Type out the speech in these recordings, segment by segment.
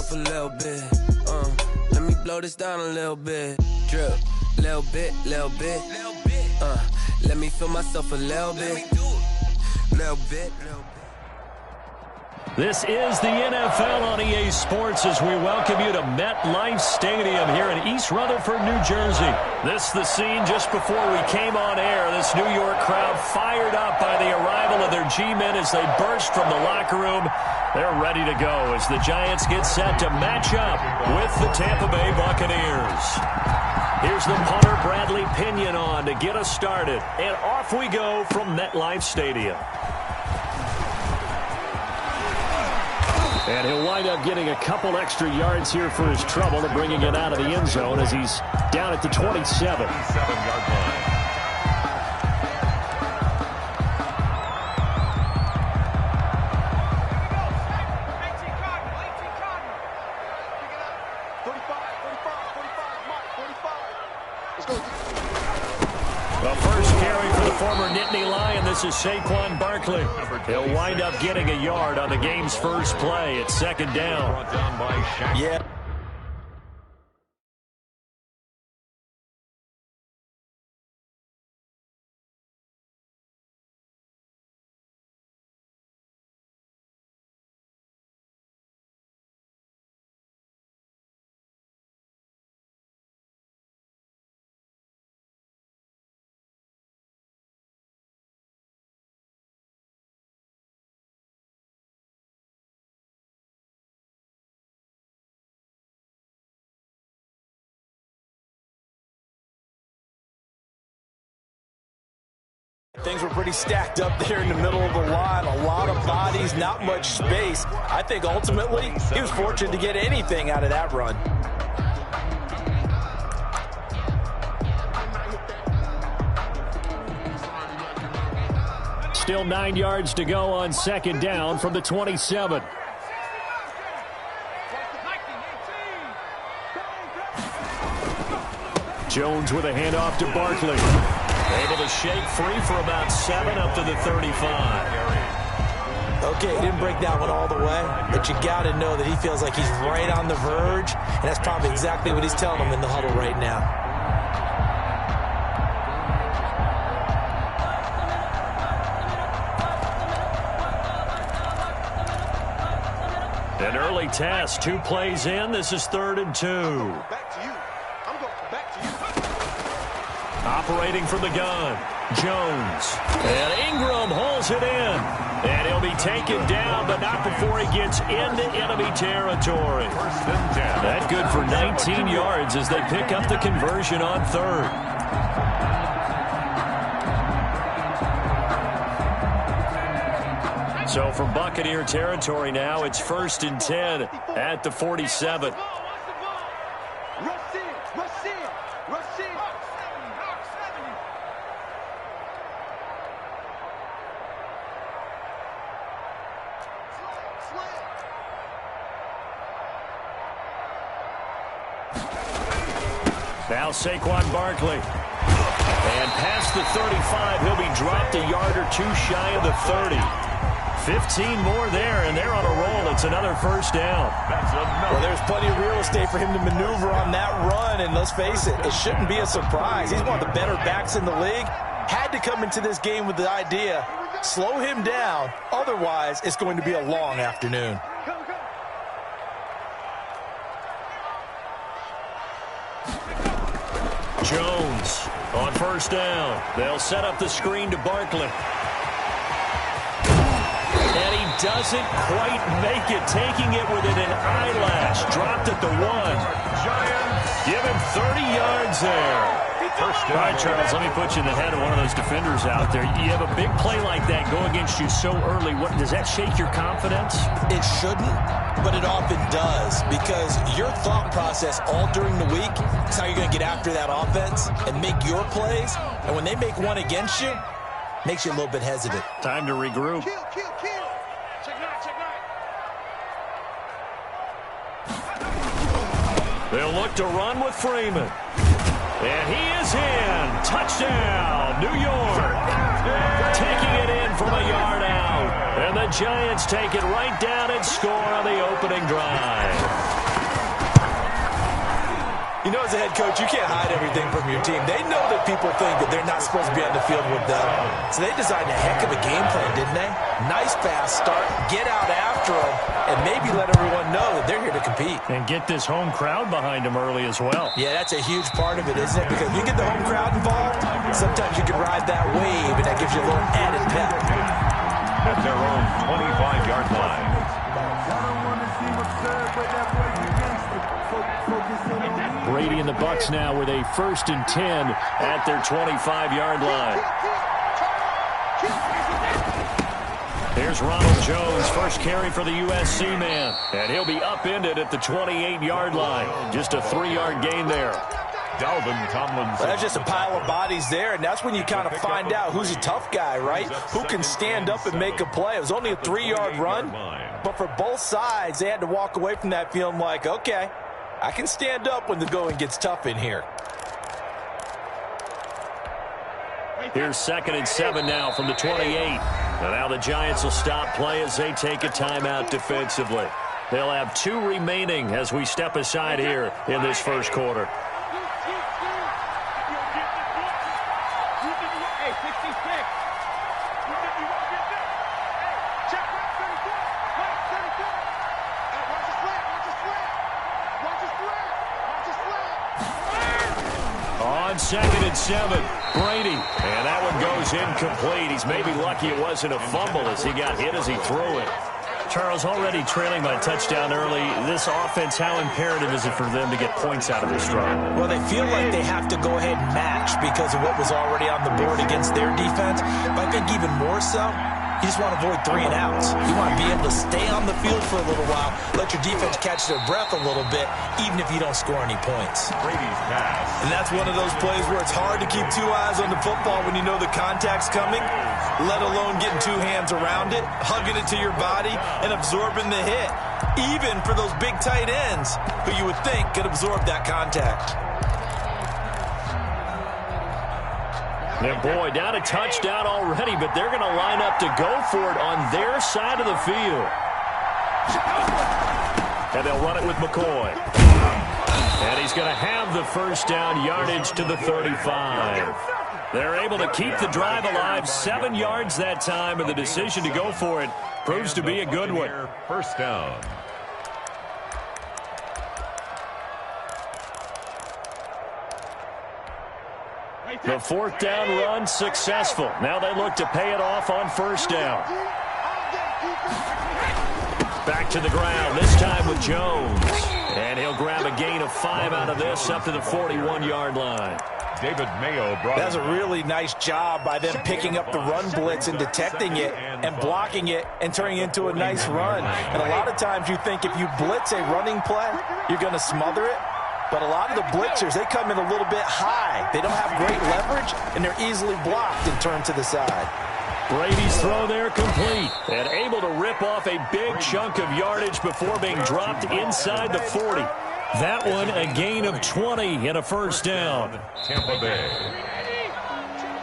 myself a little bit. Let me blow this down a little bit. Drip, little bit, little bit. Let me feel myself a little bit. Little bit, little bit. This is the NFL on EA Sports as we welcome you to MetLife Stadium here in East Rutherford, New Jersey. This is the scene just before we came on air. This New York crowd fired up by the arrival of their G-men as they burst from the locker room. They're ready to go as the Giants get set to match up with the Tampa Bay Buccaneers. Here's the punter, Bradley Pinion, on to get us started. And off we go from MetLife Stadium. And he'll wind up getting a couple extra yards here for his trouble and bringing it out of the end zone as he's down at the 27. 27-yard line. The first carry for the former Nittany Lion. This is Saquon Barkley. He'll wind up getting a yard on the game's first play. It's second down. Brought down by Shaq. Yeah. Things were pretty stacked up there in the middle of the line. A lot of bodies, not much space. I think ultimately he was fortunate to get anything out of that run. Still 9 yards to go on second down from the 27. Jones with a handoff to Barkley. Able to shake free for about 7 up to the 35. Okay, he didn't break that one all the way, but you got to know that he feels like he's right on the verge, and that's probably exactly what he's telling him in the huddle right now. An early test, 2 plays in. This is 3rd and 2. Back to you. I'm going back to you. Operating from the gun, Jones. And Ingram hauls it in. And he'll be taken down, but not before he gets into enemy territory. That's good for 19 yards as they pick up the conversion on 3rd. So from Buccaneer territory now, it's 1st and 10 at the 47. Now Saquon Barkley. And past the 35, he'll be dropped a yard or 2 shy of the 30. 15 more there, and they're on a roll. It's another first down. Well, there's plenty of real estate for him to maneuver on that run, and let's face it, it shouldn't be a surprise. He's one of the better backs in the league. Had to come into this game with the idea, slow him down, otherwise it's going to be a long afternoon. Jones on first down. They'll set up the screen to Barkley. And he doesn't quite make it, taking it within an eyelash. Dropped at the 1. Give him 30 yards there. All right, Charles, let me put you in the head of one of those defenders out there. You have a big play like that go against you so early. Does that shake your confidence? It shouldn't, but it often does, because your thought process all during the week is how you're going to get after that offense and make your plays. And when they make one against you, makes you a little bit hesitant. Time to regroup. Kill. Check nine. They'll look to run with Freeman. And he is in. Touchdown, New York. Taking it in from a yard out. And the Giants take it right down and score on the opening drive. head coach, you can't hide everything from your team. They know that people think that they're not supposed to be on the field with them. So they designed a heck of a game plan, didn't they? Nice fast start, get out after them, and maybe let everyone know that they're here to compete. And get this home crowd behind them early as well. Yeah, that's a huge part of it, isn't it? Because if you get the home crowd involved, sometimes you can ride that wave, and that gives you a little added pep. At their own 25-yard line. Brady and the Bucs now with a 1st and 10 at their 25-yard line. Here's Ronald Jones, first carry for the USC man. And he'll be upended at the 28-yard line. Just a 3-yard gain there. Dalvin Tomlinson. Well, that's just a pile of bodies there, and that's when you kind of find out who's a tough guy, right? Who can stand up and make a play. It was only a 3-yard run, but for both sides, they had to walk away from that feeling like, okay, I can stand up when the going gets tough in here. Here's 2nd and 7 now from the 28. And now the Giants will stop play as they take a timeout defensively. They'll have 2 remaining as we step aside here in this first quarter. On 2nd and 7, Brady. And that one goes incomplete. He's maybe lucky it wasn't a fumble as he got hit as he threw it. Charles, already trailing by a touchdown early, this offense, how imperative is it for them to get points out of this drive? Well, they feel like they have to go ahead and match because of what was already on the board against their defense. But I think even more so, you just want to avoid 3 and outs. You want to be able to stay on the field for a little while, let your defense catch their breath a little bit, even if you don't score any points. Brady's pass. And that's one of those plays where it's hard to keep 2 eyes on the football when you know the contact's coming, let alone getting 2 hands around it, hugging it to your body, and absorbing the hit, even for those big tight ends who you would think could absorb that contact. And boy, down a touchdown already, but they're going to line up to go for it on their side of the field. And they'll run it with McCoy. And he's going to have the first down, yardage to the 35. They're able to keep the drive alive, 7 yards that time, and the decision to go for it proves to be a good one. First down. The 4th down run successful. Now they look to pay it off on 1st down. Back to the ground, this time with Jones. And he'll grab a gain of 5 out of this up to the 41-yard line. David Mayo brought. That was a really nice job by them picking up the run blitz and detecting it and blocking it and turning it into a nice run. And a lot of times you think if you blitz a running play, you're going to smother it. But a lot of the blitzers, they come in a little bit high. They don't have great leverage, and they're easily blocked and turned to the side. Brady's throw there complete. And able to rip off a big chunk of yardage before being dropped inside the 40. That one a gain of 20 and a first down. Tampa Bay.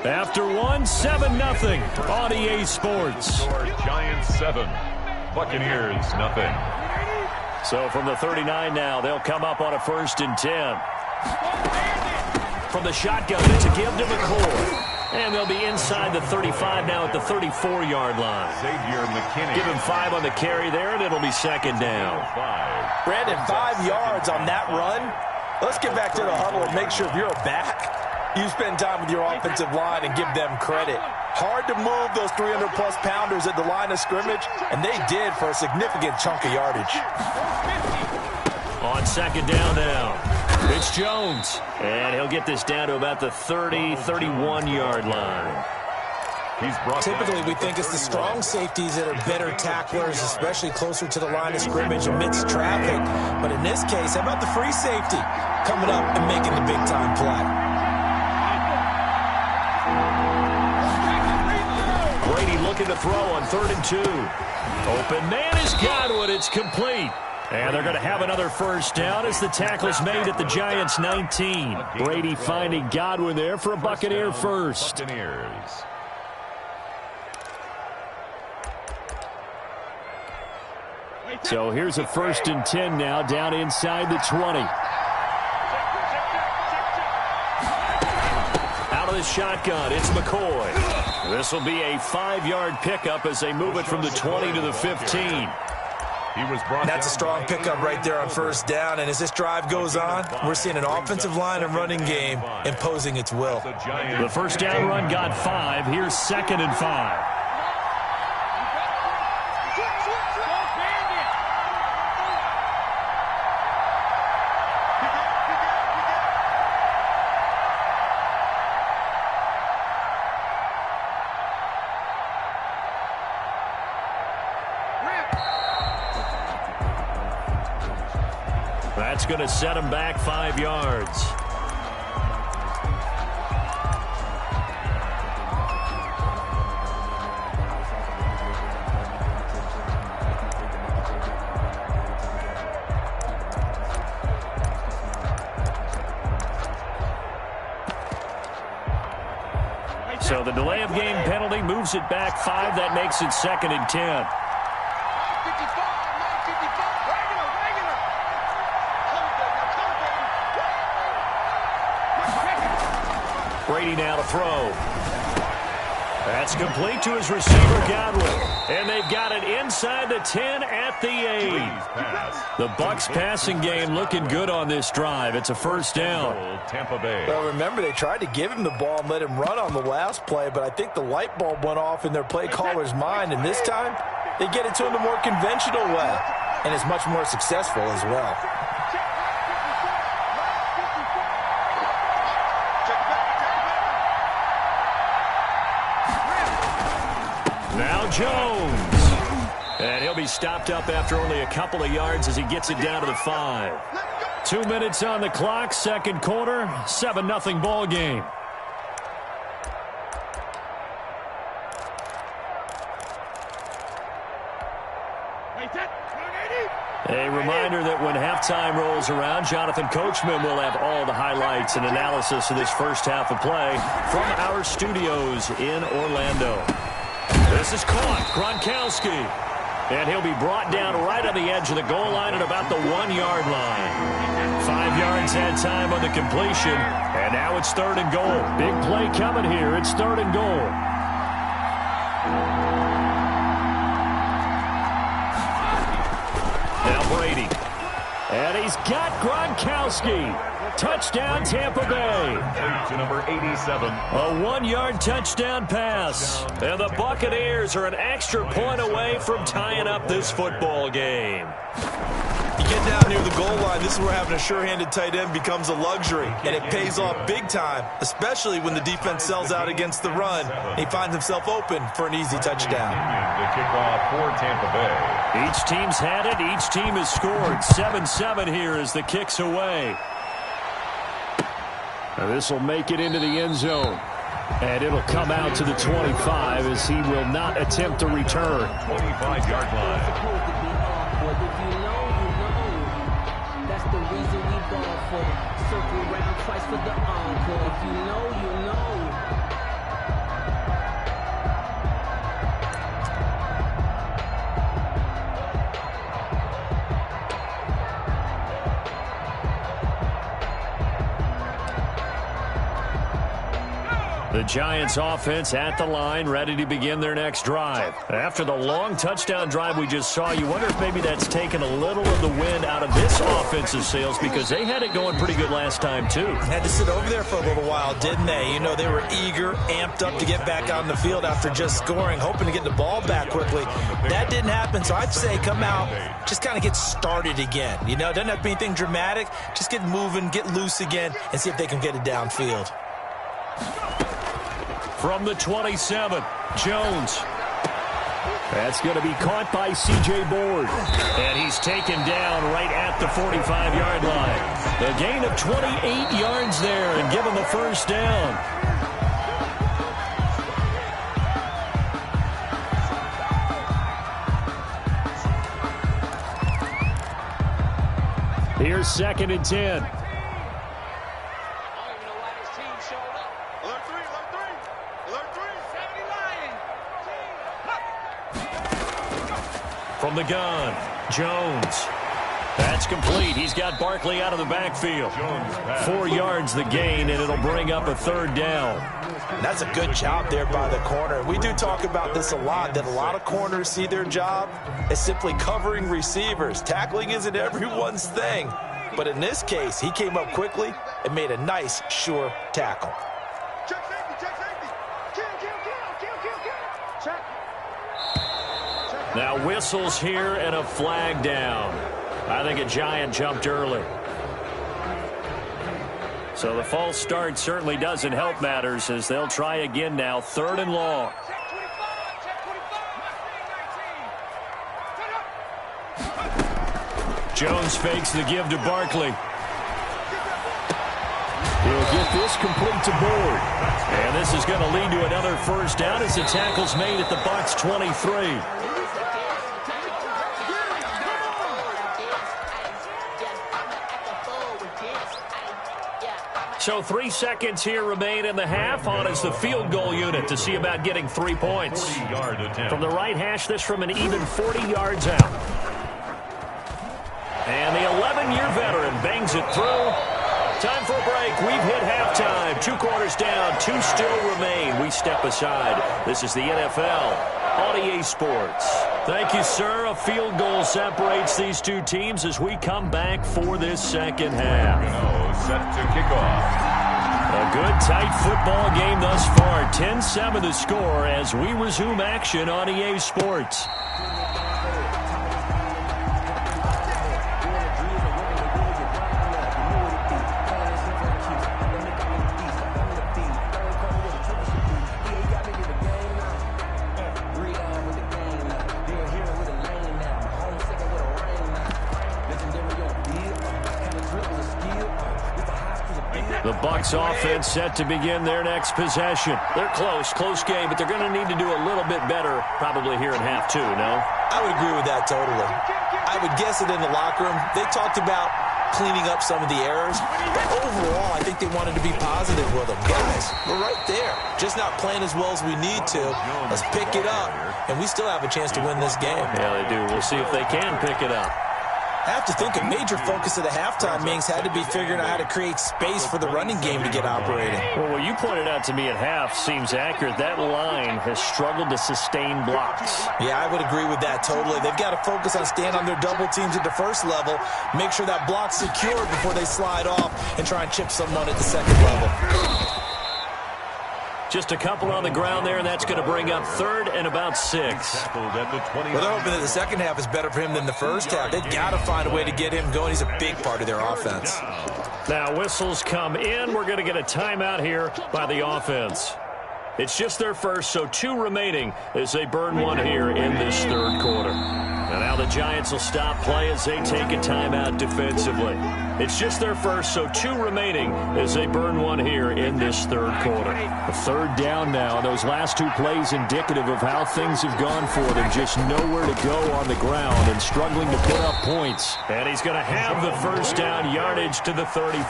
After one, 7-0 on EA Sports. Giants 7, Buccaneers nothing. So from the 39 now, they'll come up on a 1st and 10. From the shotgun, it's a give to McCoy. And they'll be inside the 35 now at the 34-yard line. Xavier McKinney. Give him 5 on the carry there, and it'll be 2nd down. Brandon, 5 yards on that run. Let's get back to the huddle and make sure if you're a back, you spend time with your offensive line and give them credit. Hard to move those 300-plus pounders at the line of scrimmage, and they did for a significant chunk of yardage. On 2nd down now, it's Jones. And he'll get this down to about the 30, 31-yard line. Typically, we think it's the strong safeties that are better tacklers, especially closer to the line of scrimmage amidst traffic. But in this case, how about the free safety coming up and making the big-time play? Brady looking to throw on 3rd and 2. Open man is Godwin. It's complete. And they're going to have another first down as the tackle's made at the Giants' 19. Brady finding Godwin there for a Buccaneer first. Buccaneers. So here's a 1st and 10 now down inside the 20. the shotgun. It's McCoy. This will be a 5-yard pickup as they move it from the 20 to the 15. That's a strong pickup right there on first down, and as this drive goes on, we're seeing an offensive line and running game imposing its will. The first down run got 5. Here's 2nd and 5. That's going to set him back 5 yards. So the delay of game penalty moves it back 5. That makes it 2nd and 10. Brady now to throw. That's complete to his receiver, Godwin. And they've got it inside the 10 at the 8. The Bucs passing game looking good on this drive. It's a first down. Tampa Bay. Well, remember, they tried to give him the ball and let him run on the last play, but I think the light bulb went off in their play caller's mind, and this time they get it to him the more conventional way, and it's much more successful as well. Now Jones. And he'll be stopped up after only a couple of yards as he gets it down to the 5. 2 minutes on the clock, second quarter, 7-0 ball game. A reminder that when halftime rolls around, Jonathan Coachman will have all the highlights and analysis of this first half of play from our studios in Orlando. This is caught. Gronkowski. And he'll be brought down right on the edge of the goal line at about the 1-yard line. 5 yards that time on the completion. And now it's 3rd and goal. Big play coming here. It's 3rd and goal. Now Brady. And he's got Gronkowski. Touchdown, Tampa Bay. To number 87. A 1-yard touchdown pass. And the Buccaneers are an extra point away from tying up this football game. You get down near the goal line, this is where having a sure-handed tight end becomes a luxury, and it pays off big time, especially when the defense sells out against the run, and he finds himself open for an easy touchdown. The kickoff for Tampa Bay. Each team's had it. Each team has scored. 7-7 here as the kick's away. Now this will make it into the end zone. And it'll come out to the 25 as he will not attempt to return. 25-yard line. That's the reason we ball for. Circle around twice for the encore. If you know, you know. The Giants offense at the line, ready to begin their next drive. After the long touchdown drive we just saw, you wonder if maybe that's taken a little of the wind out of this offensive sails because they had it going pretty good last time too. Had to sit over there for a little while, didn't they? You know, they were eager, amped up to get back on the field after just scoring, hoping to get the ball back quickly. That didn't happen, so I'd say come out, just kind of get started again. You know, it doesn't have to be anything dramatic. Just get moving, get loose again, and see if they can get it downfield. From the 27, Jones. That's going to be caught by C.J. Board. And he's taken down right at the 45-yard line. A gain of 28 yards there and give him the first down. Here's 2nd and 10. From the gun, Jones. That's complete. He's got Barkley out of the backfield. 4 yards the gain, and it'll bring up a 3rd down. That's a good job there by the corner. We do talk about this a lot, that a lot of corners see their job as simply covering receivers. Tackling isn't everyone's thing. But in this case, he came up quickly and made a nice, sure tackle. Check safety, check safety. Kill. Check. Now whistles here and a flag down. I think a Giant jumped early. So the false start certainly doesn't help matters as they'll try again now. 3rd and long. Jones fakes the give to Barkley. He'll get this complete to Board. And this is going to lead to another 1st down as the tackle's made at the Bucs 23. So 3 seconds here remain in the half. On is the field goal unit to see about getting 3 points. From the right hash, this from an even 40 yards out. And the 11-year veteran bangs it through. Time for a break. We've hit halftime. 2 quarters down. 2 still remain. We step aside. This is the NFL on EA Sports. Thank you, sir. A field goal separates these 2 teams as we come back for this 2nd half. Set to kick off. A good, tight football game thus far. 10-7 the score as we resume action on EA Sports. The Bucs offense set to begin their next possession. They're close game, but they're going to need to do a little bit better probably here in half 2, no? I would agree with that totally. I would guess it in the locker room. They talked about cleaning up some of the errors, but overall, I think they wanted to be positive with them. Guys, we're right there. Just not playing as well as we need to. Let's pick it up, and we still have a chance to win this game. Yeah, they do. We'll see if they can pick it up. I have to think a major focus of the halftime, Mings, had to be figuring out how to create space for the running game to get operating. Well, what you pointed out to me at half seems accurate. That line has struggled to sustain blocks. Yeah, I would agree with that totally. They've got to focus on staying on their double teams at the first level, make sure that block's secured before they slide off and try and chip someone at the second level. Just a couple on the ground there, and that's going to bring up 3rd and about 6. Well, they're hoping that the second half is better for him than the first half. They've got to find a way to get him going. He's a big part of their offense. Now whistles come in. We're going to get a timeout here by the offense. It's just their first, so 2 remaining as they burn 1 here in this 3rd quarter. And now the Giants will stop play as they take a timeout defensively. It's just their first, so 2 remaining as they burn 1 here in this 3rd quarter. A 3rd down now. Those last 2 plays indicative of how things have gone for them. Just nowhere to go on the ground and struggling to put up points. And he's going to have the 1st down yardage to the 35.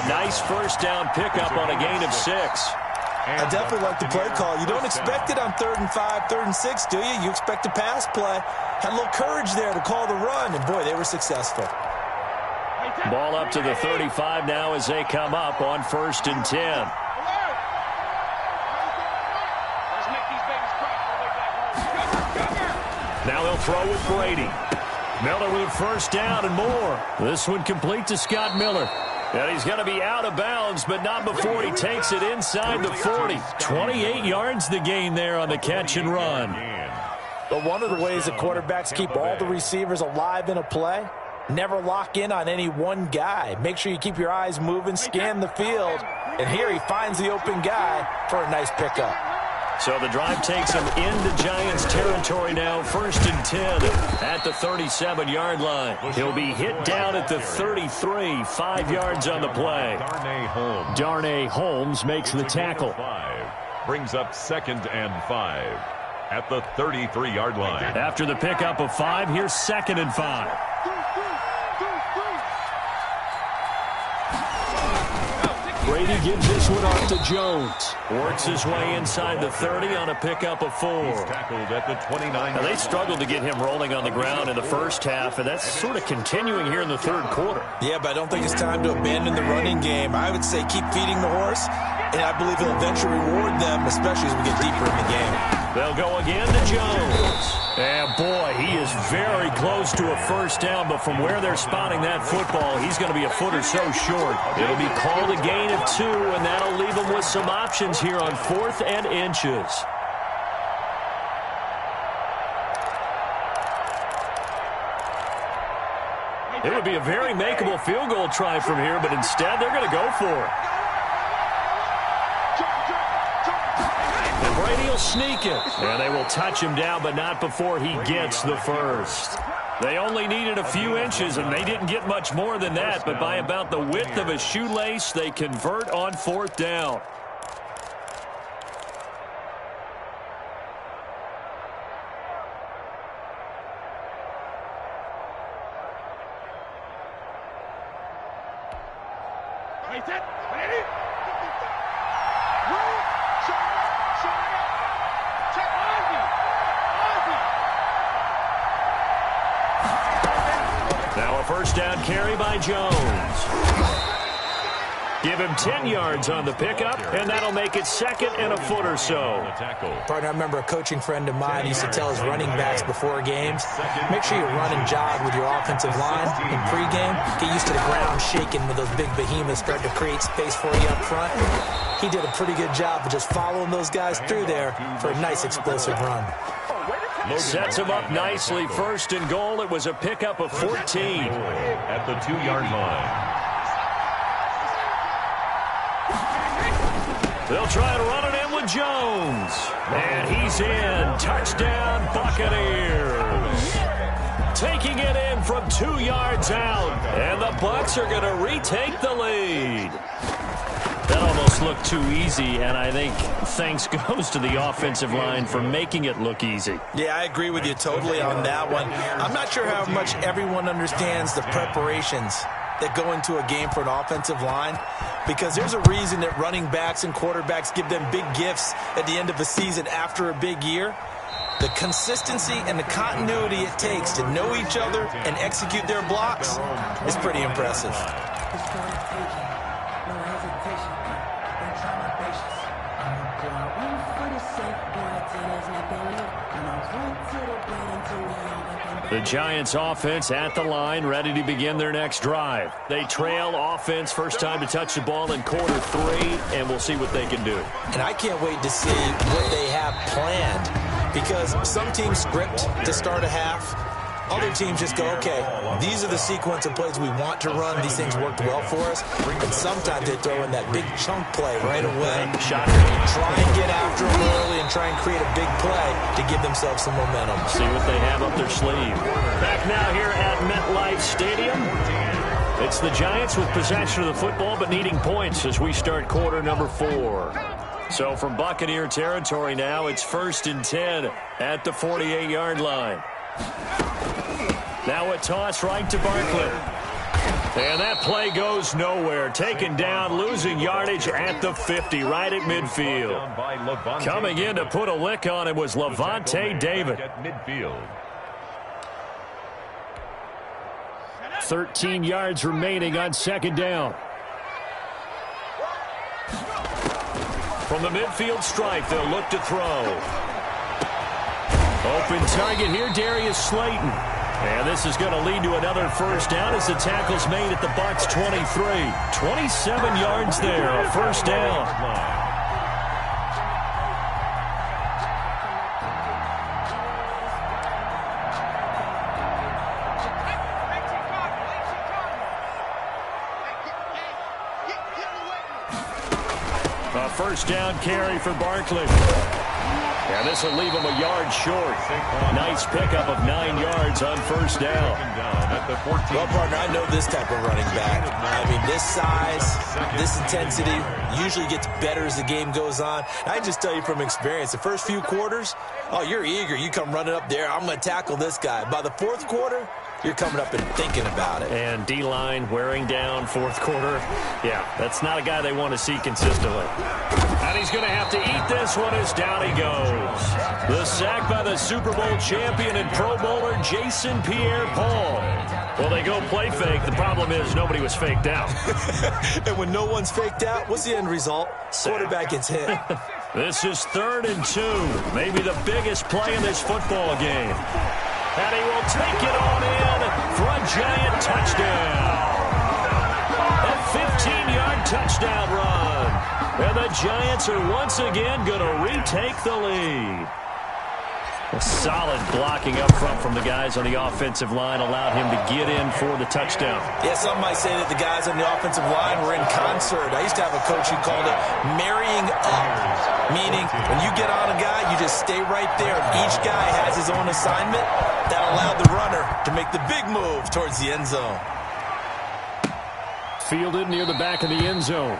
A nice 1st down pickup on a gain of 6. I definitely like the play call. You don't expect it on 3rd and 5, 3rd and 6, do you? You expect a pass play. Had a little courage there to call the run, and boy, they were successful. Ball up to the 35 now as they come up on 1st and 10. Now they'll throw with Brady. Miller with a 1st down and more. This one complete to Scott Miller. And he's going to be out of bounds, but not before he takes it inside the 40. 28 yards the gain there on the catch and run. But one of the ways that quarterbacks keep all the receivers alive in a play, never lock in on any one guy. Make sure you keep your eyes moving, scan the field. And here he finds the open guy for a nice pickup. So the drive takes him into Giants territory now. 1st and 10 at the 37-yard line. He'll be hit down at the 33, 5 yards on the play. Darnay Holmes makes the tackle. Brings up 2nd and 5 at the 33-yard line. After the pickup of 5, here's 2nd and 5. Brady gives this one off to Jones. Works his way inside the 30 on a pickup of 4. He's tackled at the 29. Now, they struggled to get him rolling on the ground in the first half, and that's sort of continuing here in the third quarter. Yeah, but I don't think it's time to abandon the running game. I would say keep feeding the horse, and I believe he'll eventually reward them, especially as we get deeper in the game. They'll go again to Jones. And, boy, he is very close to a first down, but from where they're spotting that football, he's going to be a foot or so short. It'll be called a gain of 2, and that'll leave them with some options here on 4th and inches. It would be a very makeable field goal try from here, but instead they're going to go for it. And Brady will sneak it. And they will touch him down, but not before he gets the first. They only needed a few inches, and they didn't get much more than that, but by about the width of a shoelace, they convert on 4th down. Now a first down carry by Jones. Give him 10 yards on the pickup, and that'll make it 2nd and a foot or so. Partner, I remember a coaching friend of mine used to tell his running backs before games, make sure you run and jog with your offensive line in pregame. Get used to the ground shaking with those big behemoths starting to create space for you up front. He did a pretty good job of just following those guys through there for a nice explosive run. Sets him up nicely. 1st and goal. It was a pickup of 14. At the 2-yard line. They'll try to run it in with Jones. And he's in. Touchdown, Buccaneers. Taking it in from 2 yards out. And the Bucs are going to retake the lead. That almost looked too easy, and I think thanks goes to the offensive line for making it look easy. Yeah, I agree with you totally on that one. I'm not sure how much everyone understands the preparations that go into a game for an offensive line, because there's a reason that running backs and quarterbacks give them big gifts at the end of a season after a big year. The consistency and the continuity it takes to know each other and execute their blocks is pretty impressive. The Giants offense at the line, ready to begin their next drive. They trail offense, first time to touch the ball in quarter 3, and we'll see what they can do. And I can't wait to see what they have planned, because some teams script to start a half. Other teams just go, okay, these are the sequence of plays we want to run. These things worked well for us. And sometimes they throw in that big chunk play right away. Try and get after them early and try and create a big play to give themselves some momentum. See what they have up their sleeve. Back now here at MetLife Stadium. It's the Giants with possession of the football but needing points as we start quarter number 4. So from Buccaneer territory now, it's 1st and 10 at the 48-yard line. Now a toss right to Barkley. And that play goes nowhere. Taken down, losing yardage at the 50, right at midfield. Coming in to put a lick on him was Levante David. 13 yards remaining on 2nd down. From the midfield stripe, they'll look to throw. Open target here, Darius Slayton. And this is going to lead to another first down as the tackle's made at the Bucs 23. 27 yards there, a first down. A first down carry for Barkley. And this will leave him a yard short. Nice pickup of 9 yards on first down. Well, partner, I know this type of running back. I mean, this size, this intensity usually gets better as the game goes on. I just tell you from experience, the first few quarters, oh, you're eager. You come running up there, I'm going to tackle this guy. By the 4th quarter, you're coming up and thinking about it. And D-line wearing down fourth quarter. Yeah, that's not a guy they want to see consistently. And he's going to have to eat this one as down he goes. The sack by the Super Bowl champion and Pro Bowler Jason Pierre-Paul. Well, they go play fake. The problem is nobody was faked out. And when no one's faked out, what's the end result? Quarterback gets hit. This is 3rd and 2. Maybe the biggest play in this football game. And he will take it on in for a giant touchdown. A 15-yard touchdown run. And the Giants are once again going to retake the lead. A solid blocking up front from the guys on the offensive line allowed him to get in for the touchdown. Yeah, some might say that the guys on the offensive line were in concert. I used to have a coach who called it marrying up, meaning when you get on a guy, you just stay right there. Each guy has his own assignment. That allowed the runner to make the big move towards the end zone. Fielded near the back of the end zone.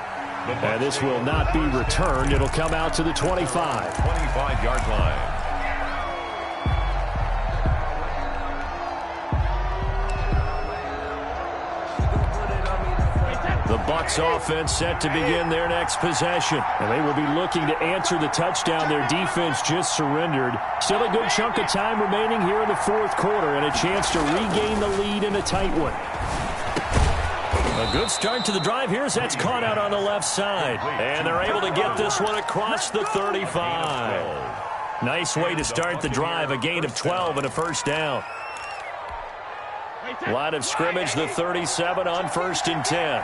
And this will not be returned. It'll come out to the 25. 25-yard line. The Bucs offense set to begin their next possession. And they will be looking to answer the touchdown their defense just surrendered. Still a good chunk of time remaining here in the fourth quarter and a chance to regain the lead in a tight one. A good start to the drive here as that's caught out on the left side. And they're able to get this one across the 35. Nice way to start the drive, a gain of 12 and a first down. Line of scrimmage, the 37 on 1st and 10.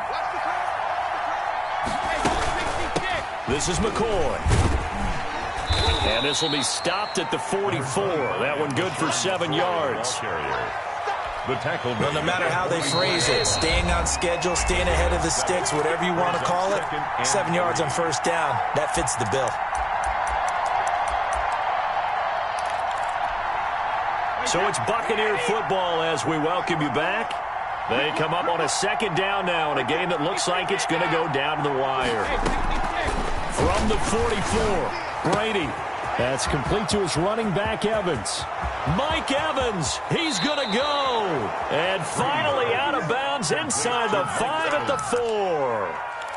This is McCoy. And this will be stopped at the 44. That one good for 7 yards. The tackle. Well, no matter how they phrase it, staying on schedule, staying ahead of the sticks, whatever you want to call it, 7 yards on first down, that fits the bill. So it's Buccaneer football as we welcome you back. They come up on a 2nd down now in a game that looks like it's going to go down to the wire. From the 44, Brady. That's complete to his running back, Evans. Mike Evans, he's going to go. And finally out of bounds inside the 5 at the 4.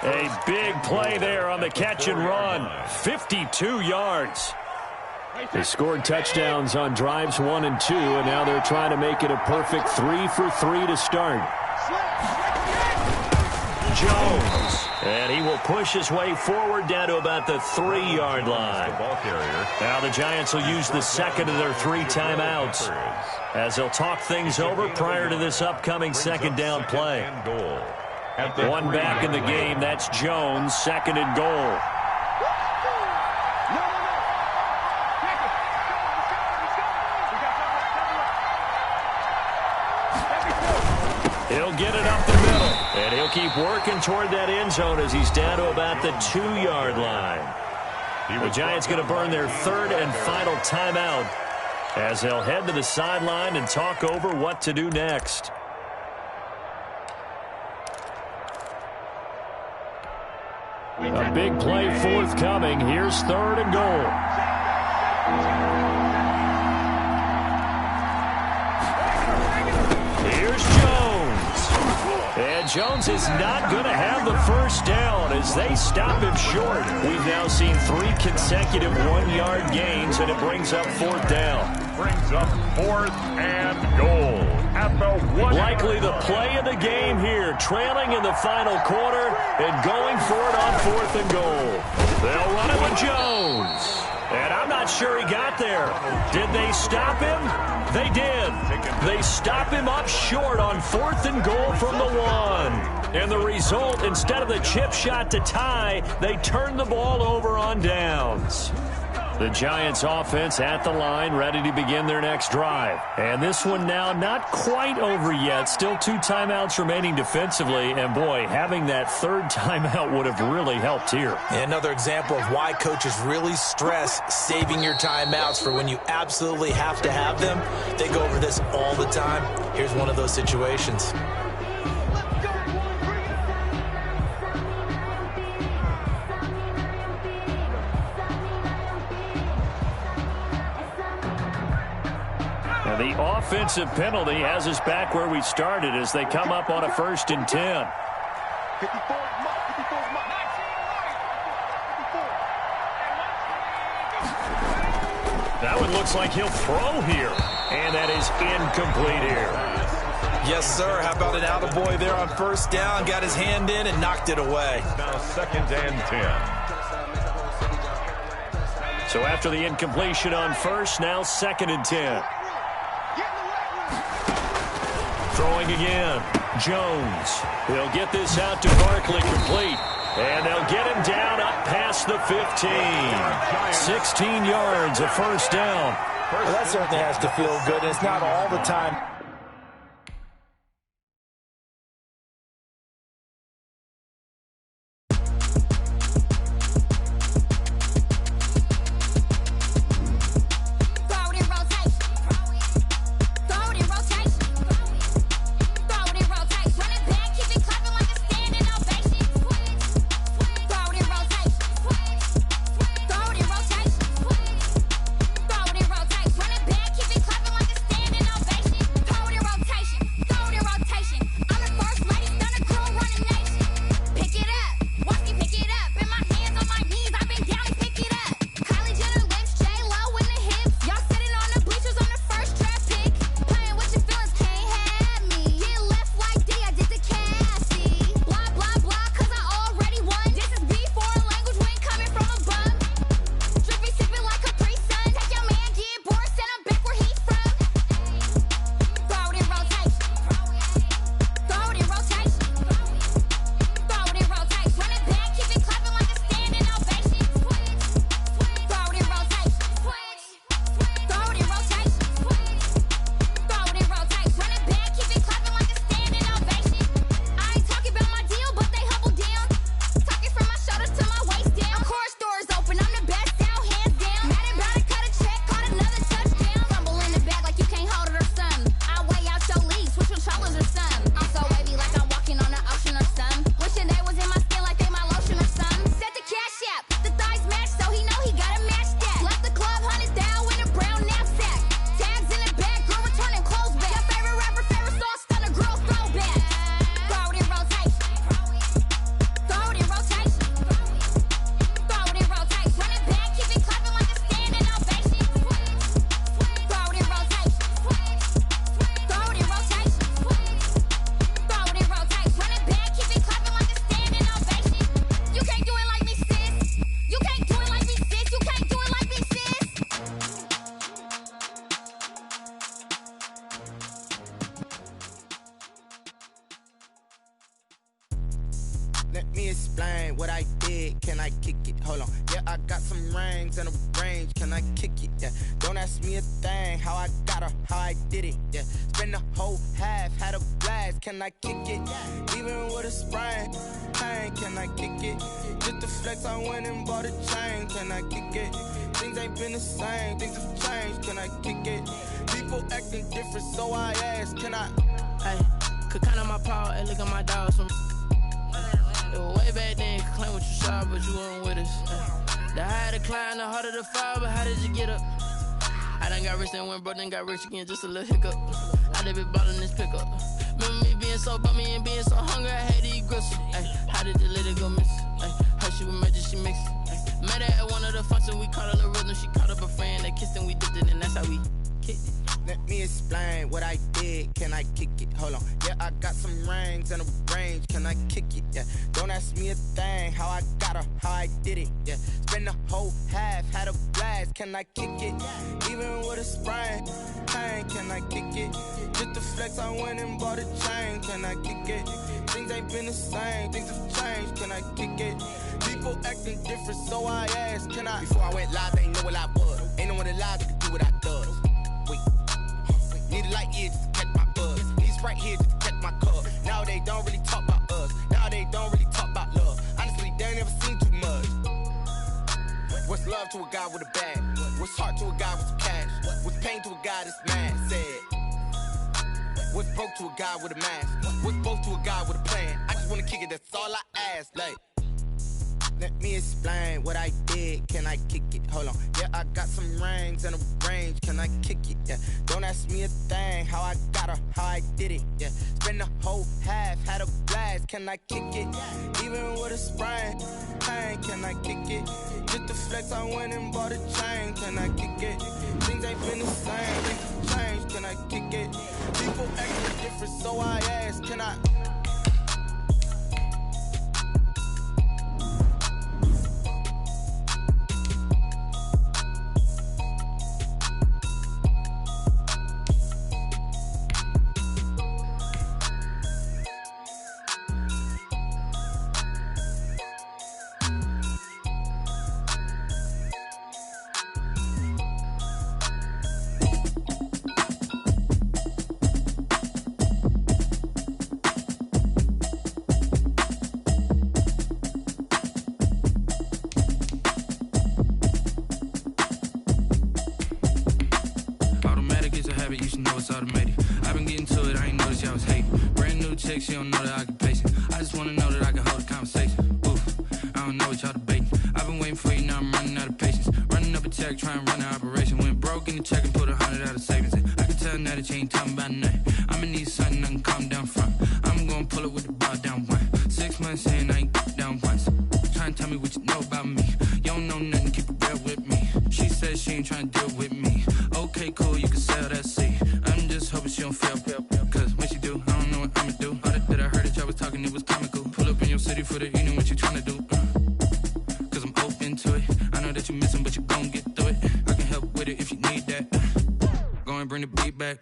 A big play there on the catch and run. 52 yards. They scored touchdowns on drives 1 and 2, and now they're trying to make it a perfect 3 for 3 to start. Jones. And he will push his way forward down to about the 3-yard line. Now the Giants will use the second of their 3 timeouts as they'll talk things over prior to this upcoming 2nd down play. One back in the game, that's Jones, 2nd and goal. He'll get it up the middle, and he'll keep working toward that end zone as he's down to about the 2-yard line. The Giants going to burn their 3rd and final timeout as they'll head to the sideline and talk over what to do next. A big play forthcoming. Here's 3rd and goal. Here's Jones. And Jones is not going to have the first down as they stop him short. We've now seen 3 consecutive 1-yard gains, and it brings up 4th down. Brings up 4th and goal at the 1. Likely the play of the game here, trailing in the final quarter and going for it on 4th and goal. They'll run it with Jones. And I'm not sure he got there. Did they stop him? They did. They stop him up short on 4th and goal from the 1. And the result, instead of the chip shot to tie, they turn the ball over on downs. The Giants offense at the line, ready to begin their next drive. And this one now not quite over yet. Still 2 timeouts remaining defensively. And boy, having that 3rd timeout would have really helped here. Another example of why coaches really stress saving your timeouts for when you absolutely have to have them. They go over this all the time. Here's one of those situations. And the offensive penalty has us back where we started as they come up on a 1st and 10. 54 is mark. 54 is mark. 54. That one looks like he'll throw here. And that is incomplete here. Yes, sir. How about an attaboy there on 1st down? Got his hand in and knocked it away. Now 2nd and 10. So after the incompletion on 1st, now 2nd and 10. Throwing again. Jones. He'll get this out to Barkley complete. And they'll get him down up past the 15. 16 yards, a 1st down. Well, that certainly has to feel good. It's not all the time. Let me explain what I did. Can I kick it? Hold on. Yeah, I got some rings and a range. Can I kick it? Yeah. Don't ask me a thing. How I got her, how I did it. Yeah. Spend the whole half, had a blast. Can I kick it? Even with a sprain. Pain, can I kick it? Just to flex, I went and bought a chain. Can I kick it? Things ain't been the same. Things have changed. Can I kick it? People acting different, so I ask. Can I? Hey, could count on my power and look at my dogs from. It was way back then, could claim what you saw, but you weren't with us. The higher the climb, the harder the fall, but how did you get up? I done got rich and went broke, then got rich again, just a little hiccup. I done been ballin' this pickup. Remember me being so bummy and being so hungry, I had to eat gristle. Ay, how did you let it go miss? Ay, her she was magic, she mixed. Met her at one of the functions, we caught her the rhythm, she caught up a friend, they kissed and we dipped it, and that's how we kicked it. Let me explain what I did. Can I kick it? Hold on. Yeah, I got some rings and a range. Can I kick it? Yeah. Don't ask me a thing. How I got her, how I did it. Yeah. Spend the whole half, had a blast. Can I kick it? Even with a sprain. Pain, can I kick it? Just to flex, I went and bought a chain. Can I kick it? Things ain't been the same. Things have changed. Can I kick it? People acting different, so I asked. Can I? Before I went live, they ain't know what I was. Ain't no one alive that could do what I does. Wait. Need a light here just to catch my buzz. Need Sprite here just to catch my cup. Now they don't really talk about us. Now they don't really talk about love. Honestly, they ain't never seen too much. What's love to a guy with a bag? What's heart to a guy with some cash? What's pain to a guy that's mad? Said. What's broke to a guy with a mask? What's both to a guy with a plan? I just wanna kick it, that's all I ask. Like, Let me explain what I did. Can I kick it? Hold on. Yeah, I got some rings and a range. Can I kick it? Yeah. Don't ask me a thing. How I got her, how I did it. Yeah. Spend the whole half, had a blast. Can I kick it? Even with a sprain, pain. Can I kick it? Just to flex, I went and bought a chain. Can I kick it? Things ain't been the same. Things change. Can I kick it? People acting different, so I ask. Can I? You should know it's automated. I've been getting to it, I ain't noticed y'all was hating. Brand new chick, she don't know the occupation. I just wanna know that I can hold a conversation. Oof, I don't know what y'all debating. I've been waiting for you, now I'm running out of patience. Running up a check, trying to run an operation. Went broke in the check and put 100 out of savings in. I can tell now that you ain't talking about nothing. I'ma need something I can calm down from. I'm gonna pull it with the bar down one. 6 months in, I ain't down once. Trying to tell me what you know about me. You don't know nothing, keep it real with me. She said she ain't trying to deal with me. Okay, cool, you can sell that seat. I'm just hoping she don't fail. Cause when she do, I don't know what I'ma do. All that I heard that y'all was talking, it was comical. Pull up in your city for the evening, what you trying to do? Cause I'm open to it. I know that you missing, but you gon' get through it. I can help with it if you need that. Go and bring the beat back.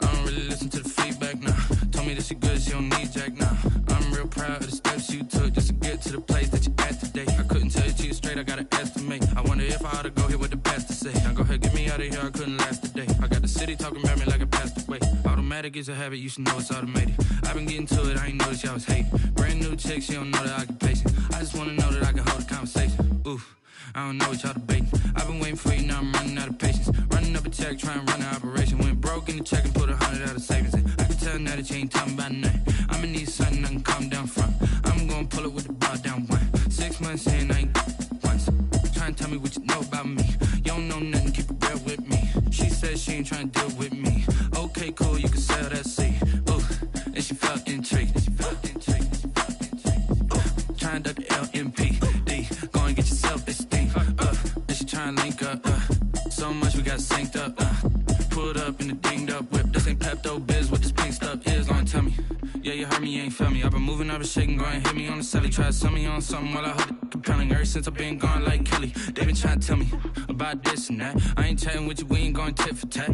I don't really listen to the feedback, nah. Told me that she good, she don't need jack, nah. I'm real proud of the steps you took just to get to the place that you at today. I couldn't tell you to you straight, I gotta estimate. I wonder if I ought to go here with the pastor say. Now go ahead, get me out of here, I couldn't last a day. I got the city talking about me like I passed away. Automatic is a habit, you should know it's automated. I've been getting to it, I ain't noticed y'all was hating. Brand new chick, she don't know the occupation. I just wanna know that I can hold a conversation. Oof, I don't know what y'all debating. I've been waiting for you, now I'm running out of patience. Running up a check, trying to run an operation. Went broke in the check and put 100 out of savings in. I can tell now that you ain't talking about nothing. I'ma need something I can calm down from. I'm gonna pull it with the bar down one. 6 months in, I ain't once. Trying to tell me what you know about me. You don't know nothing, keep it real with me. She said she ain't trying to deal with me. Okay, cool, you can sell that seat. Ooh, and she felt intrigued. Trying to duck the LMPD. Go and get yourself this thing. And she trying to link up. So much we got synced up. Pulled up in the dinged up whip. This ain't Pepto Biz, what this pink stuff is. Gonna tell me. Yeah, you heard me, you ain't felt me. I've been moving, I've been shaking, go and hit me on the celly. Try to sell me on something while I hold it compelling. Ever since I've been gone like Kelly, they been trying to tell me about this and that. I ain't chatting with you, we ain't going tit for tat.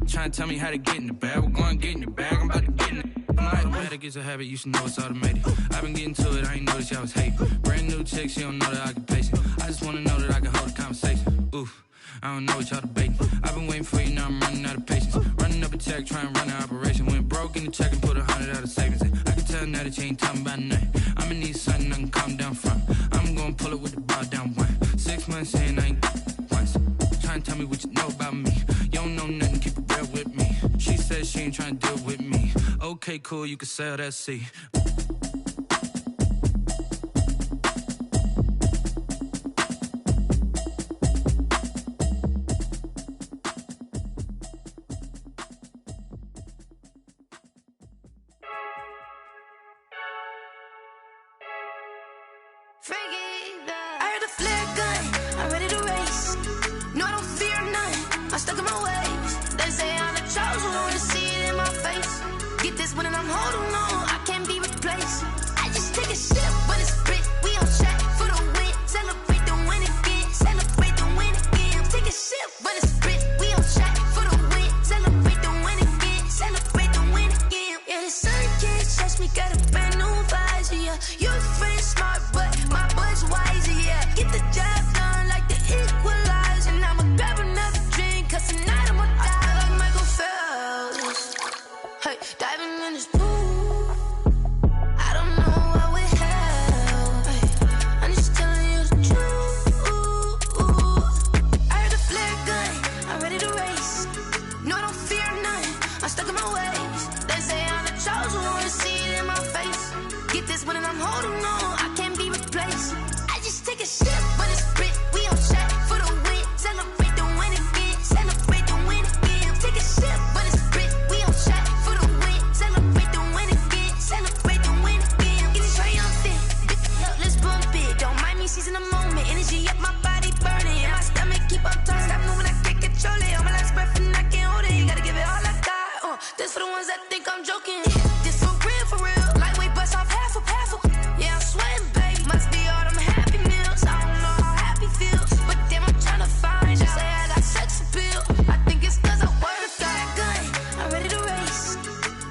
Trying to tell me how to get in the bag, we're going to get in the bag, I'm about to get in it. Automatic is a habit, you should know it's automated. I've been getting to it, I ain't noticed y'all was hating. Brand new chick, she don't know the occupation. I just wanna know that I can hold a conversation. Oof, I don't know what y'all debating. I've been waiting for you, now I'm running out of patience. Running up a check, trying to run an operation. Went broke in the check and put 100 out of savings in. I can tell now that you ain't talking about nothing. I'ma need something I can calm down from. I'm gonna pull it with the bar down one. 6 months in, I ain't once. Trying to tell me what you know about me. You don't know nothing, keep it real with me. She said she ain't trying to deal with me. Okay, cool, you can sell that seat. I heard the flare gun, I'm ready to race. No, I don't fear none, I'm stuck in my ways. They say I'm the chosen one, to see it in my face. Get this one and I'm holding on, I can't be replaced. I just take a sip when it's split, we on track for the win. Celebrate the win again, celebrate the win again. Take a sip when it's split, we on track for the win. Celebrate the win again, celebrate the win again. Yeah, the sun can't touch me, got a brand new visor, yeah. You're friend smart, but my boy's wiser, yeah. Get the job done like the equalizer. And I'ma grab another drink, cause tonight I'ma die. I feel like Michael Phelps. Hey, diving in this pool. I don't know what would help. Hey, I'm just telling you the truth. I heard the flare gun, I'm ready to race. No, I don't fear none, I'm stuck in my ways. They say I'm the chosen one, to see it in my face. Get this one and I'm holding on, I can't be replaced. I just take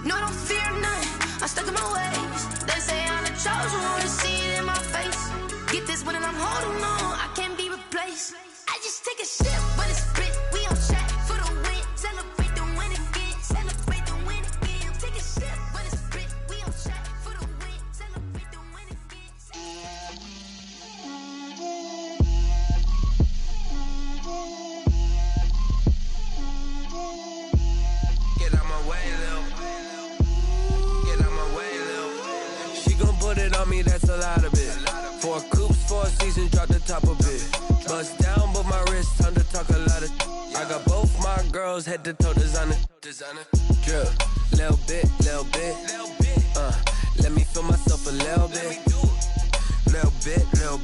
No, I don't fear none. I'm stuck in my ways. They say I'm the chosen one, to see it in my face. Get this one and I'm holding on. I can't be replaced. I just take a sip, but it's split. We on track for the win. Celebrate the win again. Celebrate the win again. Take a sip, but it's split. We on track for the win. Celebrate the win again. Get out my way, Lil. Get out my way, Lil. She gon' put it on me, that's a lot of it. 4 coops, 4 seasons, drop the top a bit. Bust down, but my wrist, time to talk a lot of. I got both my girls, head to toe designer. Drip, little bit, little bit. Let me feel myself a little bit. Little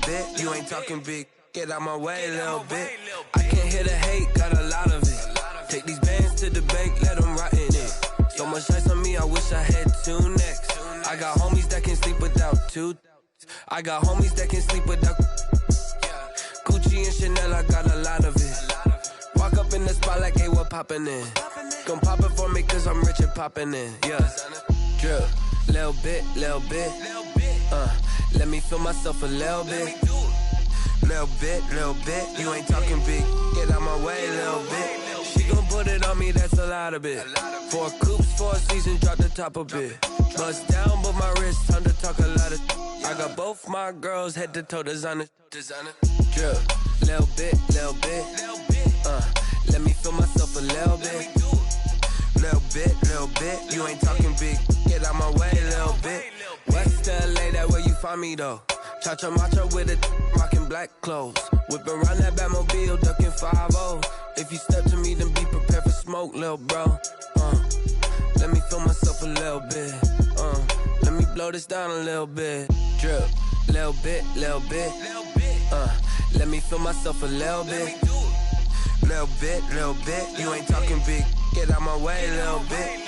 bit. You ain't talking big. Get out my way, little bit. I can't hear the hate, got a lot of it. Take these bands to the bank, let them rot in it. So much ice on me, I wish I had 2 necks. I got homies that can sleep without 2. I got homies that can sleep without Gucci and Chanel, I got a lot of it. Walk up in the spot like, hey, what poppin' in? Gon' pop it for me cause I'm rich and poppin' in, yeah. Drip, little bit. Let me feel myself a little bit. Little bit. You ain't talking big. Get out my way, little bit. She gon' put it on me, that's a lot of it. 4 coops, 4 seasons, drop the top a bit. Bust down, but my wrist, time to talk a lot of. I got both my girls, head to toe designer. Drip, little bit. Let me feel myself a little bit. Little bit. You ain't talking big. Get out my way, little bit. West LA, that where you find me though. Cha-cha matcha with it, rockin' black clothes. Whip around that Batmobile, ducking 5-0. If you step to me, then be prepared for smoke, lil' bro. Let me feel myself a little bit. Let me blow this down a little bit. Drip, little bit. Let me feel myself a little bit. Little bit. You ain't talking big. Get out my way, little bit.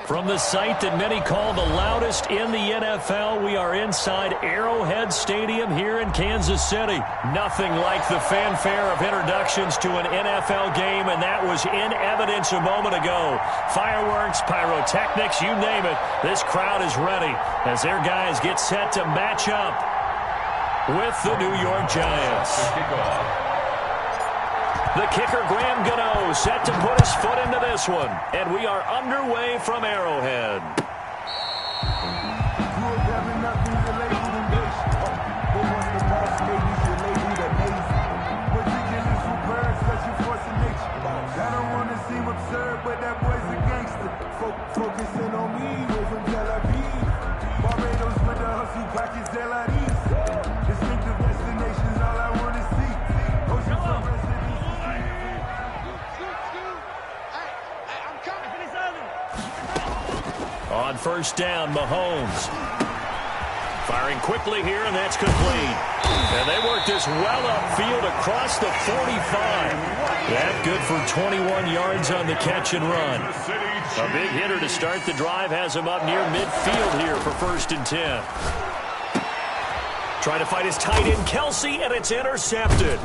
From the site that many call the loudest in the NFL, we are inside Arrowhead Stadium here in Kansas City. Nothing like the fanfare of introductions to an NFL game, and that was in evidence a moment ago. Fireworks, pyrotechnics, you name it. This crowd is ready as their guys get set to match up with the New York Giants. The kicker, Graham Gano, set to put his foot into this one. And we are underway from Arrowhead. I don't want to seem absurd, but that boy's a gangster. Focusing on me, way from Tel Aviv. Barbados with the hustle, pockets LIDs. Distinctive destinations, all I want to see. Ocean from residence. On first down, Mahomes. Firing quickly here, and that's complete. And they work this well upfield across the 45. That good for 21 yards on the catch and run. A big hitter to start the drive has him up near midfield here for 1st and 10. Trying to fight his tight end, Kelsey, and it's intercepted.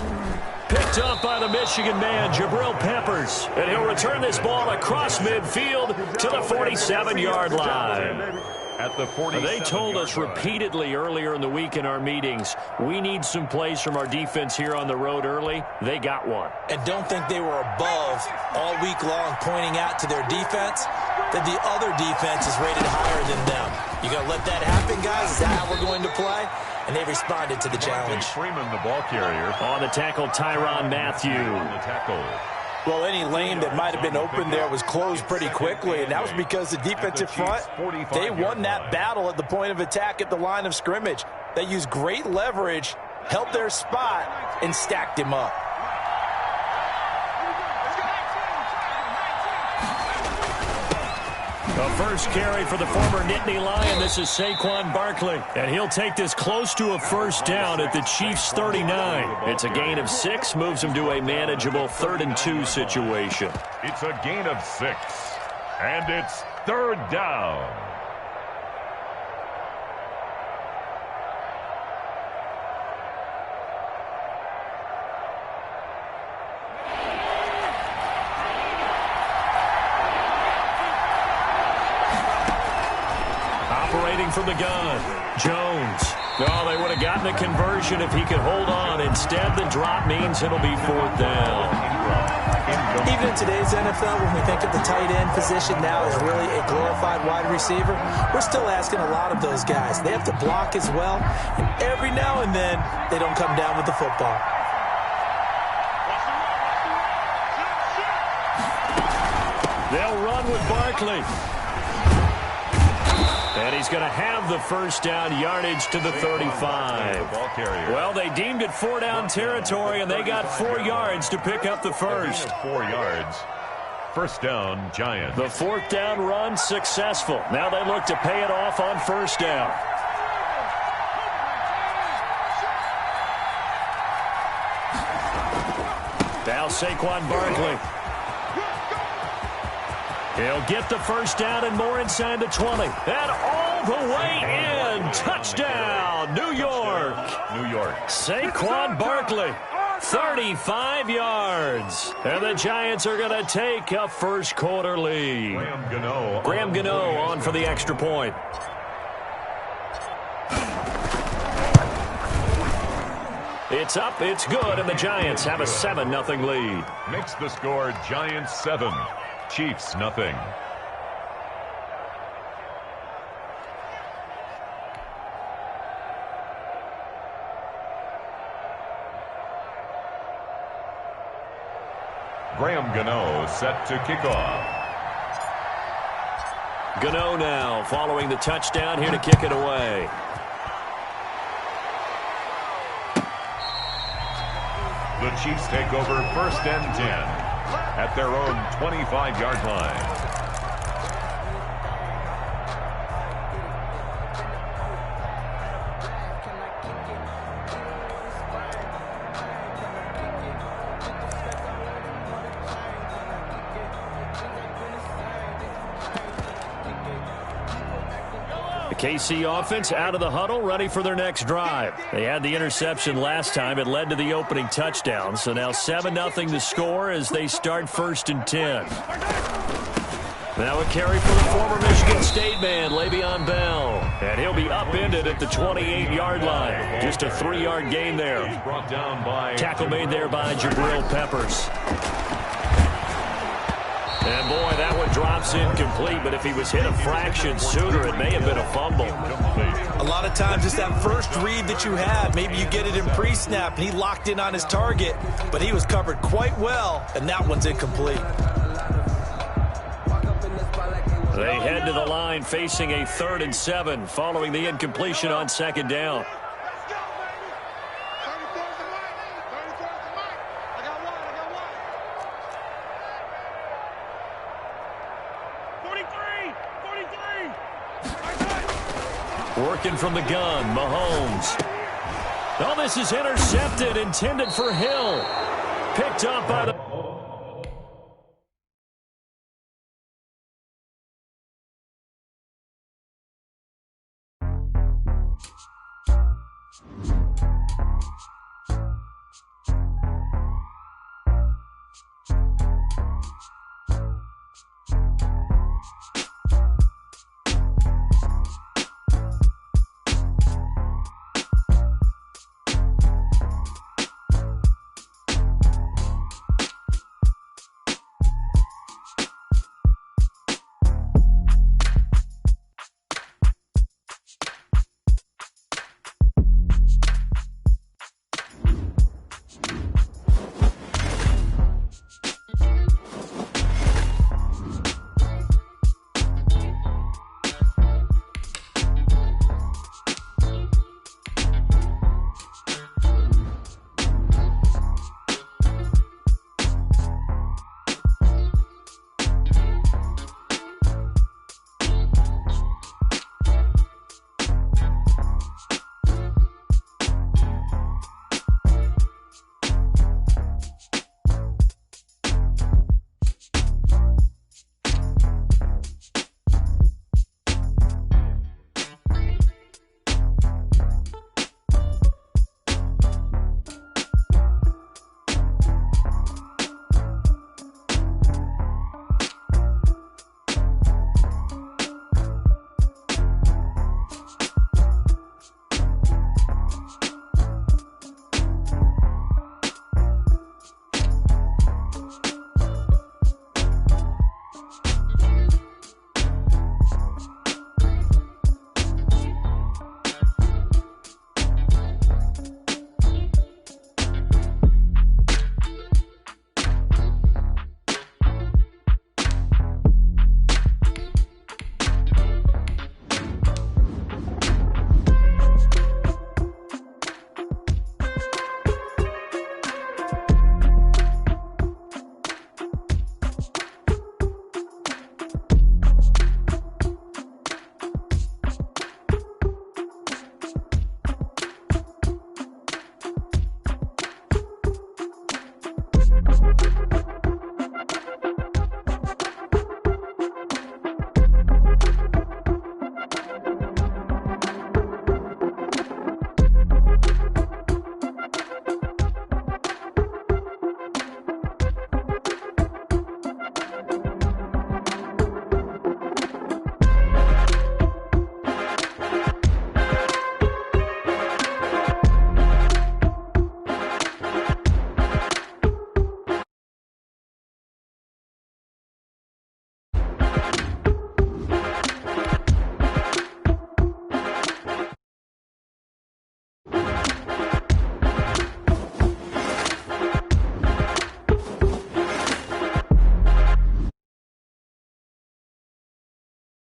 Picked up by the Michigan man, Jabril Peppers. And he'll return this ball across midfield to the 47-yard line. At the 47. They told us repeatedly earlier in the week in our meetings, we need some plays from our defense here on the road early. They got one. And don't think they were above all week long pointing out to their defense that the other defense is rated higher than them. You going to let that happen, guys? Is that how we're going to play? And they responded to the challenge. Freeman, the ball carrier. On the tackle, Tyrann Mathieu. On the tackle. Well, any lane that might have been open there was closed pretty quickly, and that was because the defensive front, they won that battle at the point of attack at the line of scrimmage. They used great leverage, held their spot, and stacked him up. The first carry for the former Nittany Lion. This is Saquon Barkley. And he'll take this close to a first down at the Chiefs' 39. It's a gain of 6, moves him to a manageable 3rd and 2 situation. It's a gain of 6. And it's 3rd down. Operating from the gun, Jones. Oh, they would have gotten a conversion if he could hold on. Instead, the drop means it'll be 4th down. Even in today's NFL, when we think of the tight end position now as really a glorified wide receiver, we're still asking a lot of those guys. They have to block as well, and every now and then, they don't come down with the football. They'll run with Barkley. And he's going to have the first down, yardage to the 35. Well, they deemed it 4-down territory, and they got 4 yards to pick up the first. 4 yards. First down, Giants. The 4th down run successful. Now they look to pay it off on first down. Now Saquon Barkley. He'll get the first down and more inside the 20. And all the way in. Touchdown, New York. New York. Saquon Barkley, 35 yards. And the Giants are going to take a first quarter lead. Graham Gano on for the extra point. It's up, it's good, and the Giants have a 7-0 lead. Makes the score Giants 7. Chiefs, nothing. Graham Gano set to kick off. Gano now following the touchdown here to kick it away. The Chiefs take over 1st and 10. At their own 25-yard line. The KC offense out of the huddle, ready for their next drive. They had the interception last time. It led to the opening touchdown. So now 7-0 to score as they start 1st and 10. Now a carry for the former Michigan State man, Le'Veon Bell. And he'll be upended at the 28-yard line. Just a 3-yard gain there. Brought down by tackle made there by Jabril Peppers. And, boy, that one drops incomplete, but if he was hit a fraction sooner, it may have been a fumble. A lot of times it's that first read that you have. Maybe you get it in pre-snap, and he locked in on his target, but he was covered quite well, and that one's incomplete. They head to the line facing a 3rd and 7 following the incompletion on 2nd down. Working from the gun, Mahomes. Oh, this is intercepted, intended for Hill. Picked up by the...